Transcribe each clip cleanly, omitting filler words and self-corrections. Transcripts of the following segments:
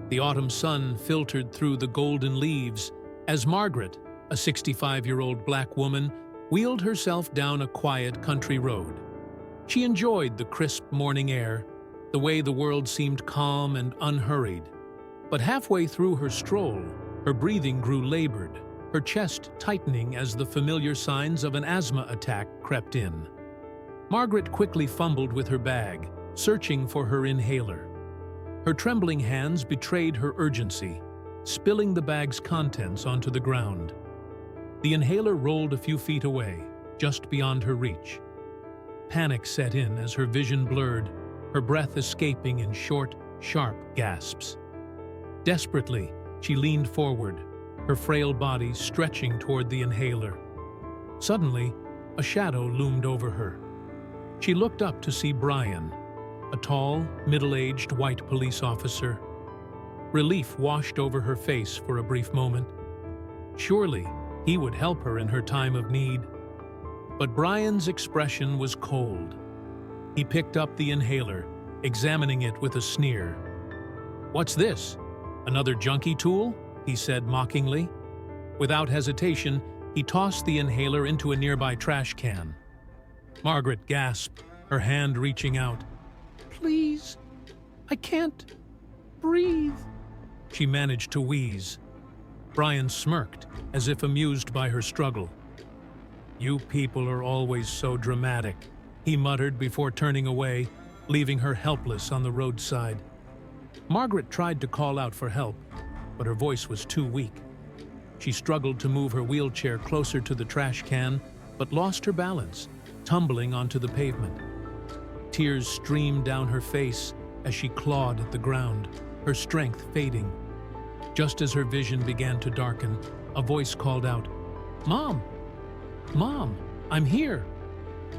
The autumn sun filtered through the golden leaves as Margaret, a 65-year-old black woman, wheeled herself down a quiet country road. She enjoyed the crisp morning air, the way the world seemed calm and unhurried. But halfway through her stroll, her breathing grew labored, her chest tightening as the familiar signs of an asthma attack crept in. Margaret quickly fumbled with her bag, searching for her inhaler. Her trembling hands betrayed her urgency, spilling the bag's contents onto the ground. The inhaler rolled a few feet away, just beyond her reach. Panic set in as her vision blurred, her breath escaping in short, sharp gasps. Desperately, she leaned forward, her frail body stretching toward the inhaler. Suddenly, a shadow loomed over her. She looked up to see Brian, a tall, middle-aged white police officer. Relief washed over her face for a brief moment. Surely, he would help her in her time of need. But Brian's expression was cold. He picked up the inhaler, examining it with a sneer. "What's this? Another junkie tool?" he said mockingly. Without hesitation, he tossed the inhaler into a nearby trash can. Margaret gasped, her hand reaching out. "Please, I can't breathe," she managed to wheeze. Brian smirked, as if amused by her struggle. "You people are always so dramatic," he muttered before turning away, leaving her helpless on the roadside. Margaret tried to call out for help, but her voice was too weak. She struggled to move her wheelchair closer to the trash can, but lost her balance, tumbling onto the pavement. Tears streamed down her face as she clawed at the ground, her strength fading. Just as her vision began to darken, a voice called out, "Mom! Mom, I'm here!"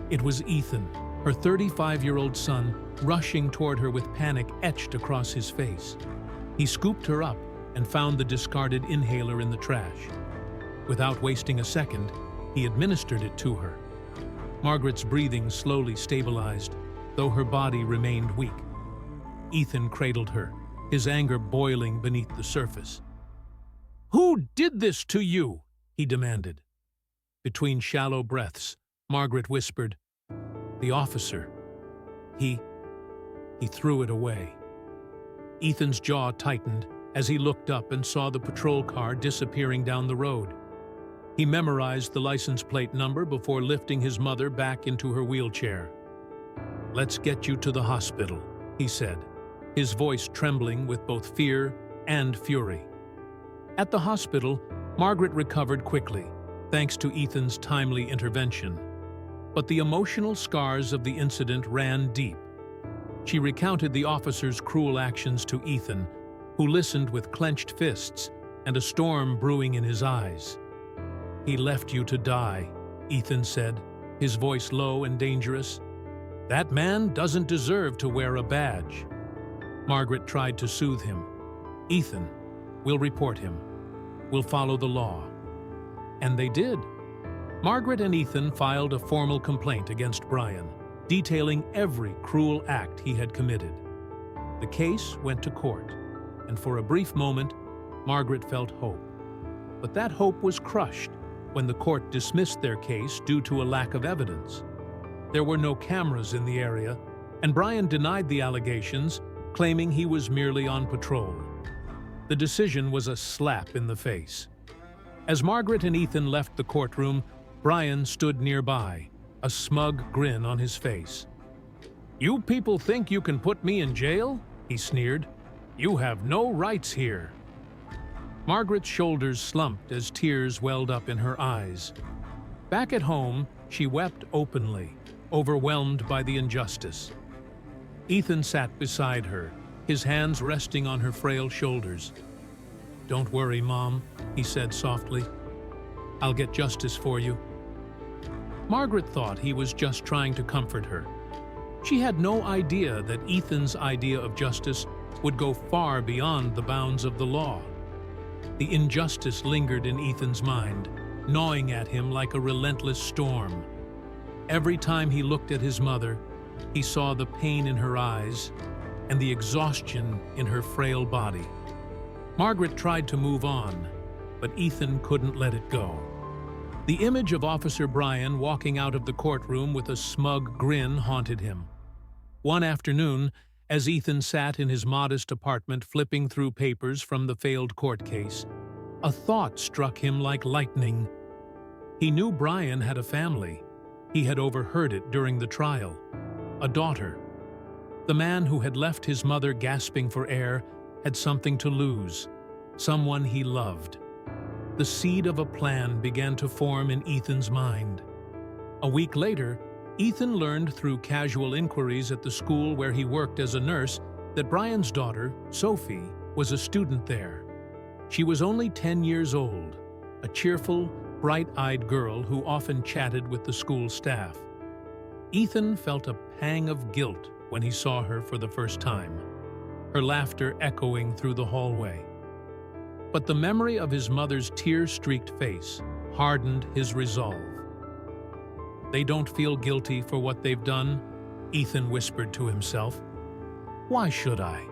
It was Ethan, her 35-year-old son, rushing toward her with panic etched across his face. He scooped her up and found the discarded inhaler in the trash. Without wasting a second, he administered it to her. Margaret's breathing slowly stabilized, though her body remained weak. Ethan cradled her, his anger boiling beneath the surface. "Who did this to you?" he demanded. Between shallow breaths, Margaret whispered, "The officer. He threw it away." Ethan's jaw tightened as he looked up and saw the patrol car disappearing down the road. He memorized the license plate number before lifting his mother back into her wheelchair. "Let's get you to the hospital," he said, his voice trembling with both fear and fury. At the hospital, Margaret recovered quickly, thanks to Ethan's timely intervention. But the emotional scars of the incident ran deep. She recounted the officer's cruel actions to Ethan, who listened with clenched fists and a storm brewing in his eyes. "He left you to die," Ethan said, his voice low and dangerous. "That man doesn't deserve to wear a badge." Margaret tried to soothe him. "Ethan, we'll report him. We'll follow the law." And they did. Margaret and Ethan filed a formal complaint against Brian, detailing every cruel act he had committed. The case went to court, and for a brief moment, Margaret felt hope. But that hope was crushed when the court dismissed their case due to a lack of evidence. There were no cameras in the area, and Brian denied the allegations, claiming he was merely on patrol. The decision was a slap in the face. As Margaret and Ethan left the courtroom, Brian stood nearby, a smug grin on his face. "You people think you can put me in jail?" he sneered. "You have no rights here." Margaret's shoulders slumped as tears welled up in her eyes. Back at home, she wept openly, overwhelmed by the injustice. Ethan sat beside her, his hands resting on her frail shoulders. "Don't worry, Mom," he said softly. "I'll get justice for you." Margaret thought he was just trying to comfort her. She had no idea that Ethan's idea of justice would go far beyond the bounds of the law. The injustice lingered in Ethan's mind, gnawing at him like a relentless storm. Every time he looked at his mother, he saw the pain in her eyes and the exhaustion in her frail body. Margaret tried to move on, but Ethan couldn't let it go. The image of Officer Brian walking out of the courtroom with a smug grin haunted him. One afternoon, as Ethan sat in his modest apartment flipping through papers from the failed court case, a thought struck him like lightning. He knew Brian had a family. He had overheard it during the trial. A daughter. The man who had left his mother gasping for air had something to lose, someone he loved. The seed of a plan began to form in Ethan's mind. A week later, Ethan learned through casual inquiries at the school where he worked as a nurse that Brian's daughter, Sophie, was a student there. She was only 10 years old, a cheerful, bright-eyed girl who often chatted with the school staff. Ethan felt a pang of guilt when he saw her for the first time, her laughter echoing through the hallway. But the memory of his mother's tear-streaked face hardened his resolve. "They don't feel guilty for what they've done," Ethan whispered to himself. "Why should I?"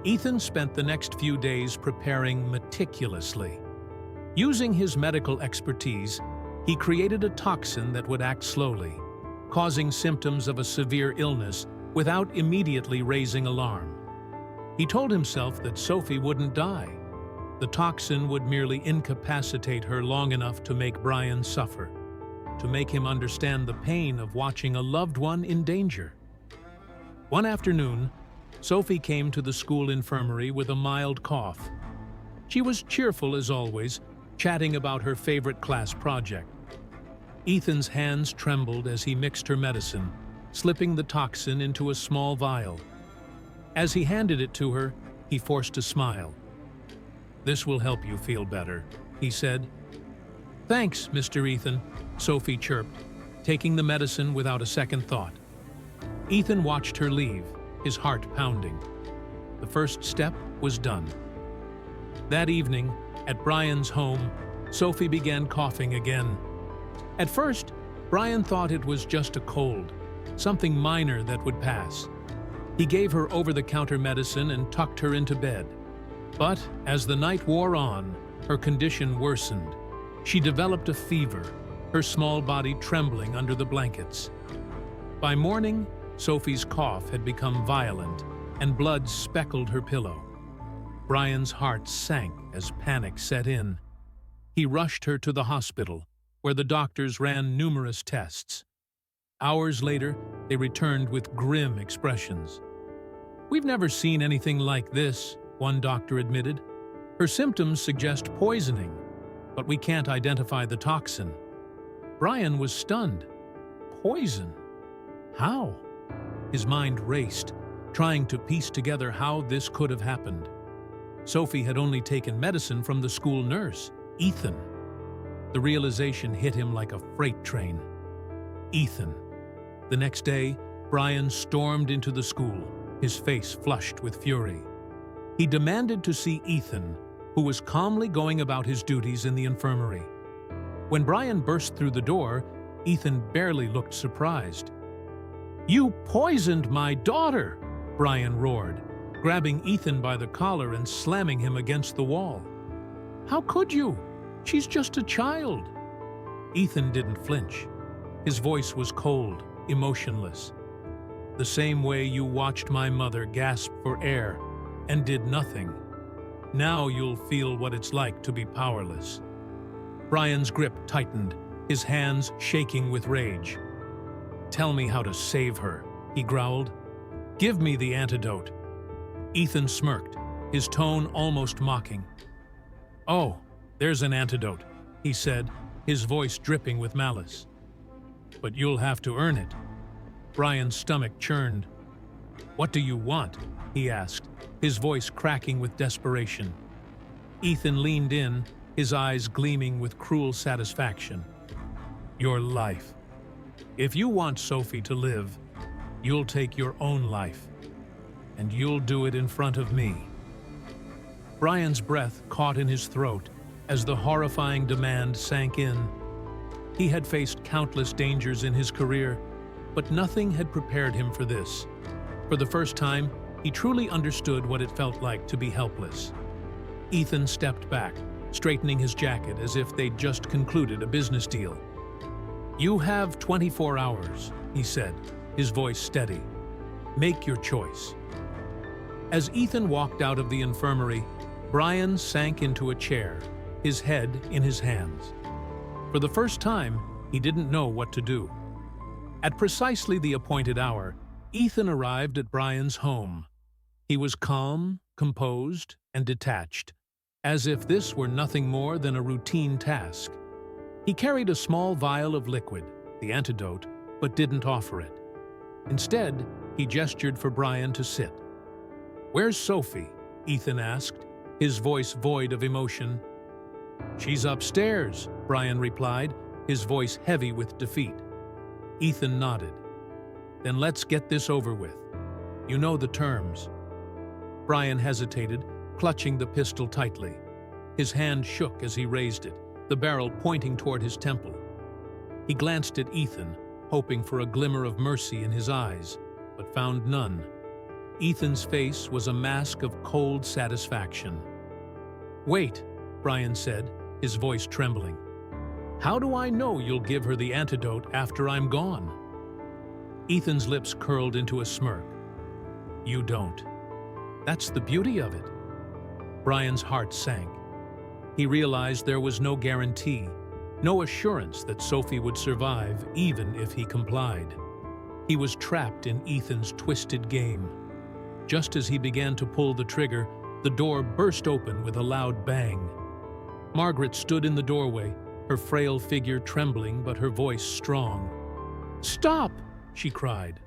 Ethan spent the next few days preparing meticulously. Using his medical expertise, he created a toxin that would act slowly, causing symptoms of a severe illness without immediately raising alarm. He told himself that Sophie wouldn't die. The toxin would merely incapacitate her long enough to make Brian suffer, to make him understand the pain of watching a loved one in danger. One afternoon, Sophie came to the school infirmary with a mild cough. She was cheerful as always, chatting about her favorite class project. Ethan's hands trembled as he mixed her medicine, slipping the toxin into a small vial. As he handed it to her, he forced a smile. "This will help you feel better," he said. "Thanks, Mr. Ethan," Sophie chirped, taking the medicine without a second thought. Ethan watched her leave, his heart pounding. The first step was done. That evening, at Brian's home, Sophie began coughing again. At first, Brian thought it was just a cold, something minor that would pass. He gave her over-the-counter medicine and tucked her into bed. But as the night wore on, her condition worsened. She developed a fever, her small body trembling under the blankets. By morning, Sophie's cough had become violent, and blood speckled her pillow. Brian's heart sank as panic set in. He rushed her to the hospital, where the doctors ran numerous tests. Hours later, they returned with grim expressions. "We've never seen anything like this," one doctor admitted. "Her symptoms suggest poisoning, but we can't identify the toxin." Brian was stunned. Poison? How? His mind raced, trying to piece together how this could have happened. Sophie had only taken medicine from the school nurse, Ethan. The realization hit him like a freight train. Ethan. The next day, Brian stormed into the school, his face flushed with fury. He demanded to see Ethan, who was calmly going about his duties in the infirmary. When Brian burst through the door, Ethan barely looked surprised. "You poisoned my daughter!" Brian roared, grabbing Ethan by the collar and slamming him against the wall. "How could you? She's just a child." Ethan didn't flinch. His voice was cold, emotionless. "The same way you watched my mother gasp for air and did nothing. Now you'll feel what it's like to be powerless." Brian's grip tightened, his hands shaking with rage. "Tell me how to save her," he growled. "Give me the antidote." Ethan smirked, his tone almost mocking. "Oh, there's an antidote," he said, his voice dripping with malice. "But you'll have to earn it." Brian's stomach churned. "What do you want?" he asked, his voice cracking with desperation. Ethan leaned in, his eyes gleaming with cruel satisfaction. "Your life. If you want Sophie to live, you'll take your own life. And you'll do it in front of me." Brian's breath caught in his throat as the horrifying demand sank in. He had faced countless dangers in his career, but nothing had prepared him for this. For the first time, he truly understood what it felt like to be helpless. Ethan stepped back, straightening his jacket as if they'd just concluded a business deal. "You have 24 hours, he said, his voice steady. "Make your choice." As Ethan walked out of the infirmary, Brian sank into a chair, his head in his hands. For the first time, he didn't know what to do. At precisely the appointed hour, Ethan arrived at Brian's home. He was calm, composed, and detached, as if this were nothing more than a routine task. He carried a small vial of liquid, the antidote, but didn't offer it. Instead, he gestured for Brian to sit. "Where's Sophie?" Ethan asked, his voice void of emotion. "She's upstairs," Brian replied, his voice heavy with defeat. Ethan nodded. "Then let's get this over with. You know the terms." Brian hesitated, clutching the pistol tightly. His hand shook as he raised it, the barrel pointing toward his temple. He glanced at Ethan, hoping for a glimmer of mercy in his eyes, but found none. Ethan's face was a mask of cold satisfaction. "Wait," Brian said, his voice trembling. "How do I know you'll give her the antidote after I'm gone?" Ethan's lips curled into a smirk. "You don't. That's the beauty of it." Brian's heart sank. He realized there was no guarantee, no assurance that Sophie would survive even if he complied. He was trapped in Ethan's twisted game. Just as he began to pull the trigger, the door burst open with a loud bang. Margaret stood in the doorway, her frail figure trembling but her voice strong. "Stop!" she cried.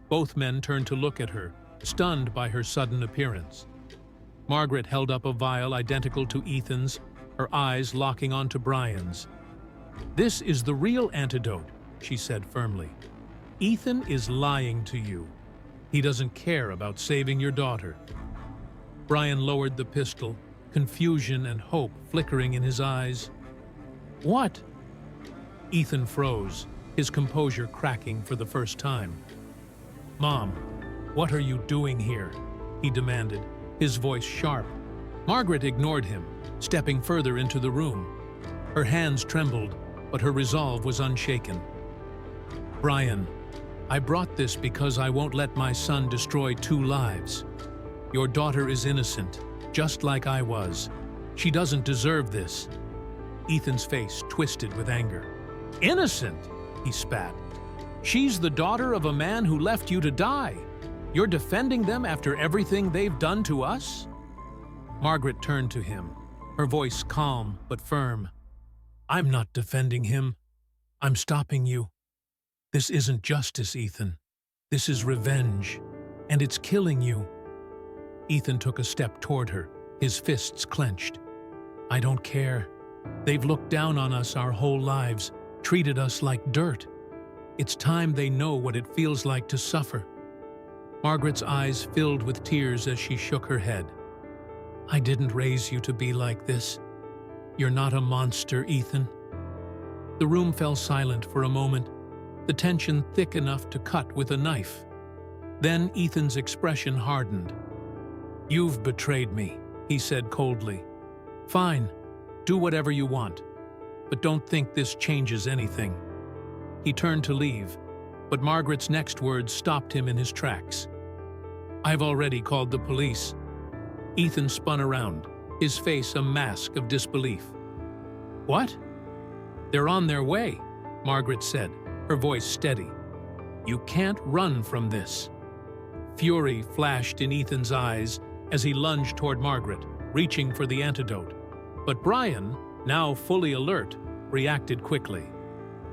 Both men turned to look at her, stunned by her sudden appearance. Margaret held up a vial identical to Ethan's, her eyes locking onto Brian's. "This is the real antidote," she said firmly. "Ethan is lying to you. He doesn't care about saving your daughter." Brian lowered the pistol, confusion and hope flickering in his eyes. "What?" Ethan froze, his composure cracking for the first time. "Mom, what are you doing here?" he demanded, his voice sharp. Margaret ignored him, stepping further into the room. Her hands trembled, but her resolve was unshaken. "Brian, I brought this because I won't let my son destroy 2 lives. Your daughter is innocent, just like I was. She doesn't deserve this." Ethan's face twisted with anger. "Innocent?" he spat. "She's the daughter of a man who left you to die. You're defending them after everything they've done to us?" Margaret turned to him, her voice calm but firm. "I'm not defending him. I'm stopping you. This isn't justice, Ethan. This is revenge, and it's killing you." Ethan took a step toward her, his fists clenched. "I don't care. They've looked down on us our whole lives, treated us like dirt. It's time they know what it feels like to suffer." Margaret's eyes filled with tears as she shook her head. "I didn't raise you to be like this. You're not a monster, Ethan." The room fell silent for a moment, the tension thick enough to cut with a knife. Then Ethan's expression hardened. "You've betrayed me," he said coldly. "Fine, do whatever you want, but don't think this changes anything." He turned to leave, but Margaret's next words stopped him in his tracks. "I've already called the police." Ethan spun around, his face a mask of disbelief. "What?" "They're on their way," Margaret said, her voice steady. "You can't run from this." Fury flashed in Ethan's eyes as he lunged toward Margaret, reaching for the antidote. But Brian, now fully alert, reacted quickly.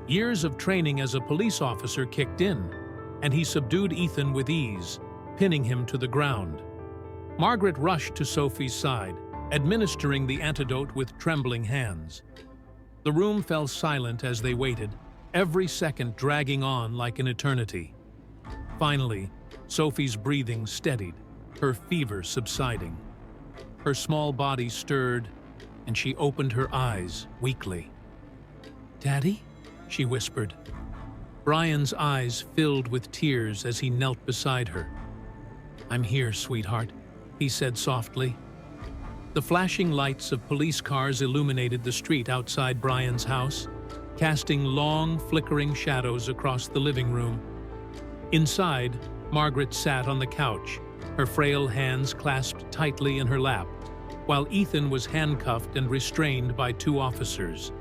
Years of training as a police officer kicked in, and he subdued Ethan with ease, pinning him to the ground. Margaret rushed to Sophie's side, administering the antidote with trembling hands. The room fell silent as they waited, every second dragging on like an eternity. Finally, Sophie's breathing steadied, her fever subsiding. Her small body stirred, and she opened her eyes weakly. "Daddy?" she whispered. Brian's eyes filled with tears as he knelt beside her. "I'm here, sweetheart," he said softly. The flashing lights of police cars illuminated the street outside Brian's house, casting long, flickering shadows across the living room. Inside, Margaret sat on the couch, her frail hands clasped tightly in her lap, while Ethan was handcuffed and restrained by two officers.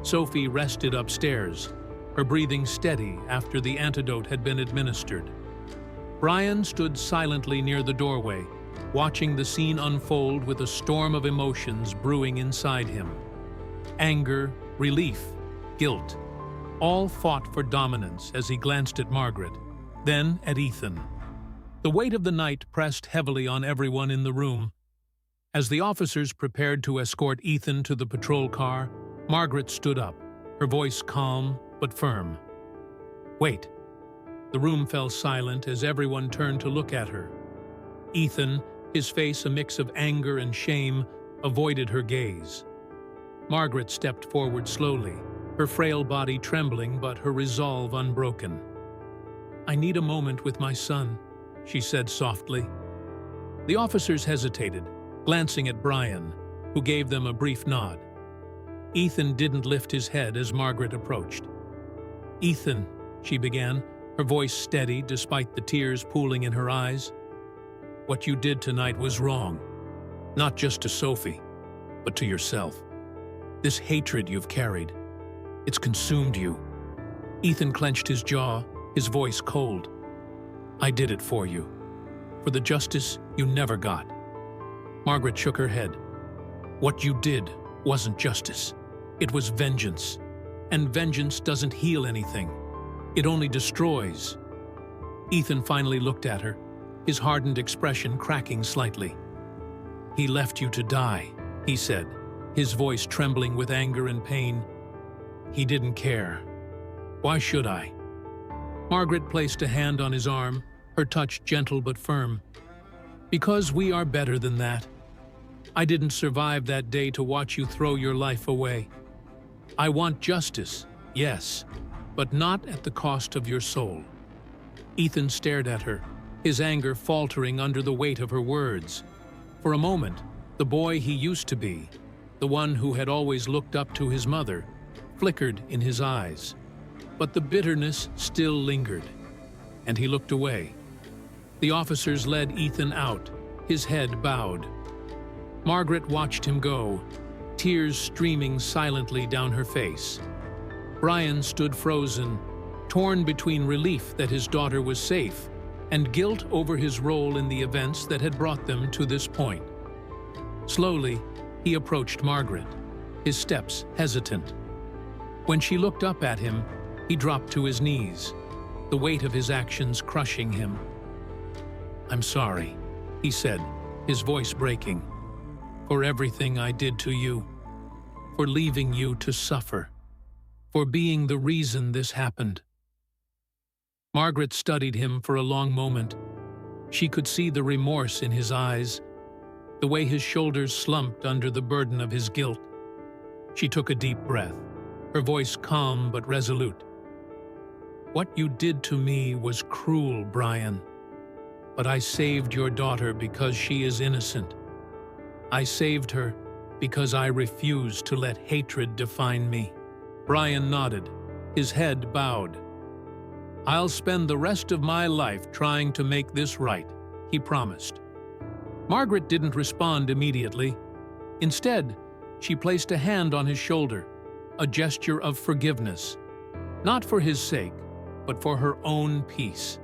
Sophie rested upstairs, her breathing steady after the antidote had been administered. Brian stood silently near the doorway, watching the scene unfold with a storm of emotions brewing inside him. Anger, relief, guilt, all fought for dominance as he glanced at Margaret, then at Ethan. The weight of the night pressed heavily on everyone in the room. As the officers prepared to escort Ethan to the patrol car, Margaret stood up, her voice calm but firm. "Wait." The room fell silent as everyone turned to look at her. Ethan, his face a mix of anger and shame, avoided her gaze. Margaret stepped forward slowly, her frail body trembling but her resolve unbroken. "I need a moment with my son," she said softly. The officers hesitated, glancing at Brian, who gave them a brief nod. Ethan didn't lift his head as Margaret approached. "Ethan," she began, her voice steady despite the tears pooling in her eyes. "What you did tonight was wrong, not just to Sophie, but to yourself. This hatred you've carried, it's consumed you." Ethan clenched his jaw, his voice cold. "I did it for you, for the justice you never got." Margaret shook her head. "What you did wasn't justice. It was vengeance. And vengeance doesn't heal anything. It only destroys." Ethan finally looked at her, his hardened expression cracking slightly. "He left you to die," he said, his voice trembling with anger and pain. "He didn't care. Why should I?" Margaret placed a hand on his arm, her touch gentle but firm. "Because we are better than that. I didn't survive that day to watch you throw your life away. I want justice, yes, but not at the cost of your soul." Ethan stared at her, his anger faltering under the weight of her words. For a moment, the boy he used to be, the one who had always looked up to his mother, flickered in his eyes. But the bitterness still lingered, and he looked away. The officers led Ethan out, his head bowed. Margaret watched him go, tears streaming silently down her face. Brian stood frozen, torn between relief that his daughter was safe and guilt over his role in the events that had brought them to this point. Slowly, he approached Margaret, his steps hesitant. When she looked up at him, he dropped to his knees, the weight of his actions crushing him. "I'm sorry," he said, his voice breaking, "for everything I did to you, for leaving you to suffer, for being the reason this happened." Margaret studied him for a long moment. She could see the remorse in his eyes, the way his shoulders slumped under the burden of his guilt. She took a deep breath, her voice calm but resolute. "What you did to me was cruel, Brian, but I saved your daughter because she is innocent. I saved her because I refuse to let hatred define me." Brian nodded, his head bowed. "I'll spend the rest of my life trying to make this right," he promised. Margaret didn't respond immediately. Instead, she placed a hand on his shoulder, a gesture of forgiveness, not for his sake, but for her own peace.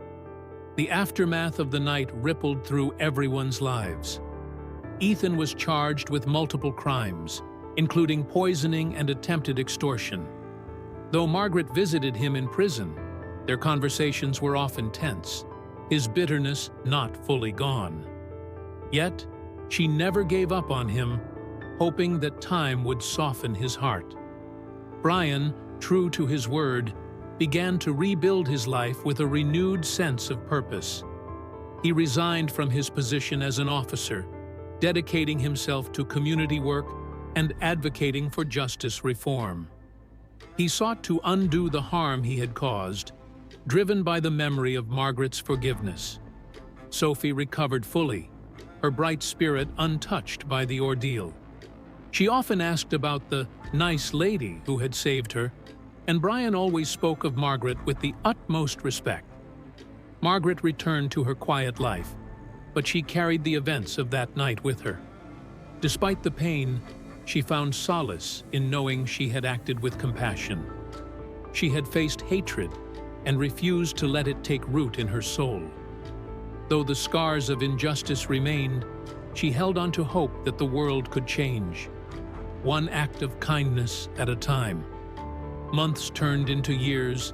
The aftermath of the night rippled through everyone's lives. Ethan was charged with multiple crimes, including poisoning and attempted extortion. Though Margaret visited him in prison, their conversations were often tense, his bitterness not fully gone. Yet, she never gave up on him, hoping that time would soften his heart. Brian, true to his word, began to rebuild his life with a renewed sense of purpose. He resigned from his position as an officer, dedicating himself to community work and advocating for justice reform. He sought to undo the harm he had caused, driven by the memory of Margaret's forgiveness. Sophie recovered fully, her bright spirit untouched by the ordeal. She often asked about the nice lady who had saved her, and Brian always spoke of Margaret with the utmost respect. Margaret returned to her quiet life, but she carried the events of that night with her. Despite the pain, she found solace in knowing she had acted with compassion. She had faced hatred and refused to let it take root in her soul. Though the scars of injustice remained, she held on to hope that the world could change, one act of kindness at a time. Months turned into years,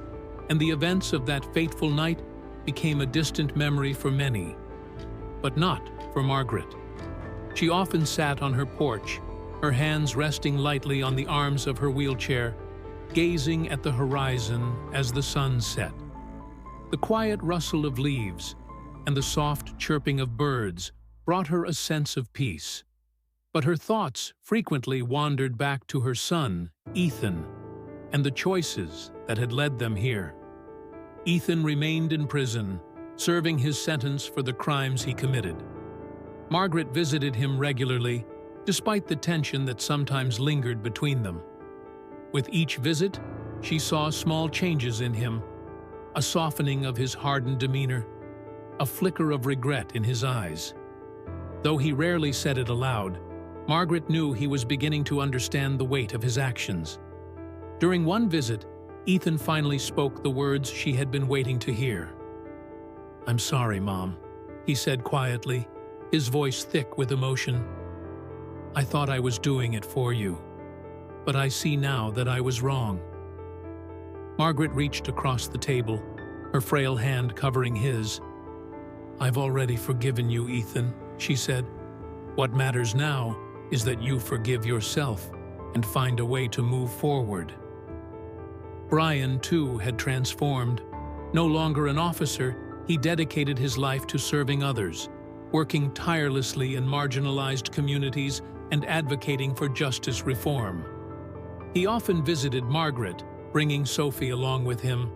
and the events of that fateful night became a distant memory for many, but not for Margaret. She often sat on her porch, her hands resting lightly on the arms of her wheelchair, gazing at the horizon as the sun set. The quiet rustle of leaves and the soft chirping of birds brought her a sense of peace. But her thoughts frequently wandered back to her son, Ethan, and the choices that had led them here. Ethan remained in prison, serving his sentence for the crimes he committed. Margaret visited him regularly, despite the tension that sometimes lingered between them. With each visit, she saw small changes in him, a softening of his hardened demeanor, a flicker of regret in his eyes. Though he rarely said it aloud, Margaret knew he was beginning to understand the weight of his actions. During one visit, Ethan finally spoke the words she had been waiting to hear. "I'm sorry, Mom," he said quietly, his voice thick with emotion. "I thought I was doing it for you, but I see now that I was wrong." Margaret reached across the table, her frail hand covering his. "I've already forgiven you, Ethan," she said. "What matters now is that you forgive yourself and find a way to move forward." Brian, too, had transformed. No longer an officer, he dedicated his life to serving others, working tirelessly in marginalized communities and advocating for justice reform. He often visited Margaret, bringing Sophie along with him.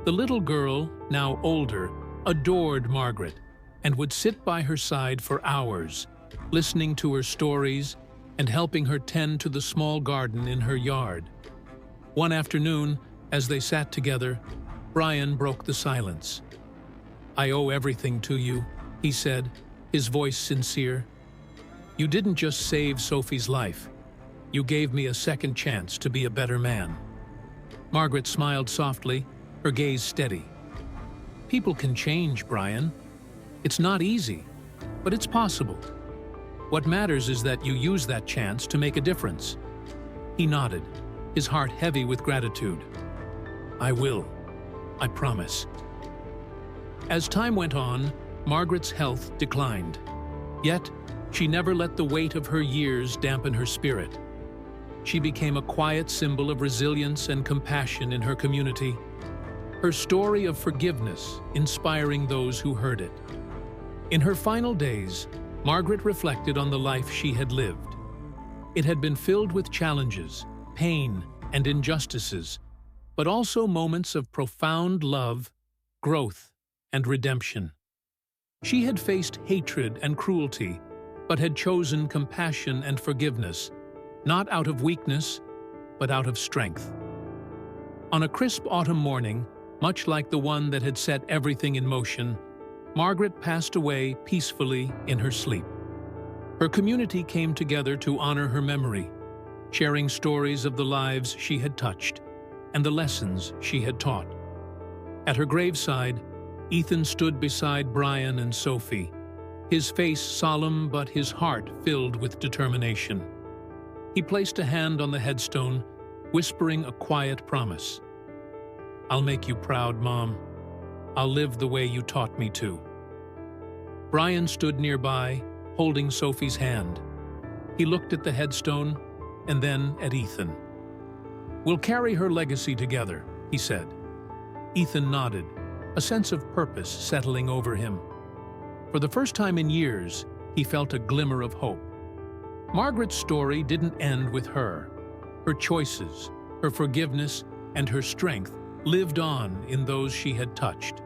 The little girl, now older, adored Margaret and would sit by her side for hours, listening to her stories and helping her tend to the small garden in her yard. One afternoon, as they sat together, Brian broke the silence. "I owe everything to you," he said, his voice sincere. "You didn't just save Sophie's life. You gave me a second chance to be a better man." Margaret smiled softly, her gaze steady. "People can change, Brian. It's not easy, but it's possible. What matters is that you use that chance to make a difference." He nodded, his heart heavy with gratitude. "I will. I promise." As time went on, Margaret's health declined. Yet, she never let the weight of her years dampen her spirit. She became a quiet symbol of resilience and compassion in her community, her story of forgiveness inspiring those who heard it. In her final days, Margaret reflected on the life she had lived. It had been filled with challenges, pain, and injustices, but also moments of profound love, growth, and redemption. She had faced hatred and cruelty, but had chosen compassion and forgiveness, not out of weakness, but out of strength. On a crisp autumn morning, much like the one that had set everything in motion, Margaret passed away peacefully in her sleep. Her community came together to honor her memory, sharing stories of the lives she had touched and the lessons she had taught. At her graveside, Ethan stood beside Brian and Sophie, his face solemn but his heart filled with determination. He placed a hand on the headstone, whispering a quiet promise. "I'll make you proud, Mom. I'll live the way you taught me to." Brian stood nearby, holding Sophie's hand. He looked at the headstone and then at Ethan. "We'll carry her legacy together," he said. Ethan nodded, a sense of purpose settling over him. For the first time in years, he felt a glimmer of hope. Margaret's story didn't end with her. Her choices, her forgiveness, and her strength lived on in those she had touched.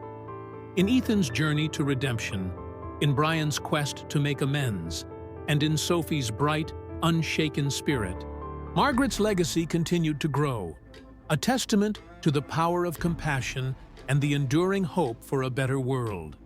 In Ethan's journey to redemption, in Brian's quest to make amends, and in Sophie's bright, unshaken spirit. Margaret's legacy continued to grow, a testament to the power of compassion and the enduring hope for a better world.